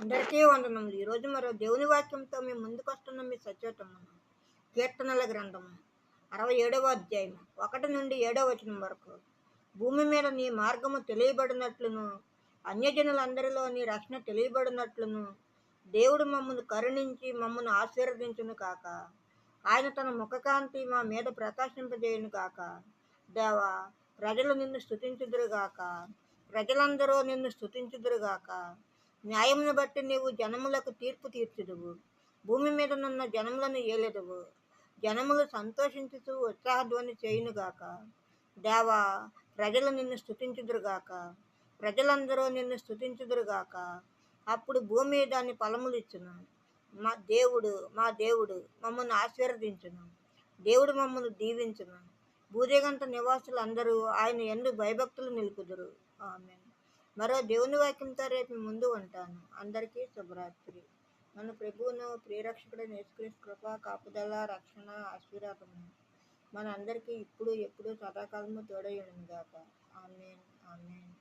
అందరికీ వందనములు. ఈరోజు మరో దేవుని వాక్యంతో మేము ముందుకు వస్తున్న మీ సత్యోత్తమము. కీర్తనల గ్రంథము 67వ అధ్యాయం 1 నుండి 7వ వచనం వరకు. భూమి మీద నీ మార్గము తెలియబడినట్లును, అన్యజనులందరిలో నీ రక్షణ తెలియబడినట్లును, దేవుడు మమ్మను కరుణించి మమ్మను ఆశీర్వదించును కాక. ఆయన తన ముఖకాంతి మా మీద ప్రకాశింపజేయును కాక. దేవా, ప్రజలు నిన్ను స్తుతించుదురుగాక, ప్రజలందరూ నిన్ను స్తుతించుదురుగాక. న్యాయమును బట్టి నీవు జనములకు తీర్పు తీర్చుదువు, భూమి మీద నున్న జనములను ఏలెదవు. జనములు సంతోషించుతూ ఉత్సాహధ్వని చేయునుగాక. దేవా, ప్రజలు నిన్ను స్తుతించుదురుగాక, ప్రజలందరూ నిన్ను స్తుతించుదురుగాక. అప్పుడు భూమి దాని ఫలములిచ్చును. మా దేవుడు మమ్మల్ని ఆశీర్వదించును. దేవుడు మమ్మల్ని దీవించును. భూదిగంత నివాసులందరూ ఆయన యందు భయభక్తులు నిలుపుదురు. ఆమేన్. మరో దేవుని వాక్యంతో రేపు ముందు ఉంటాను. అందరికీ శుభరాత్రి. మన ప్రభువును ప్రియరక్షకుడైన యేసుక్రీస్తు కృప, కాపుదల, రక్షణ, ఆశీర్వాదము మన అందరికీ ఇప్పుడు ఎప్పుడు సదాకాలము తోడై ఉండును గాక. ఆమేన్. ఆమేన్.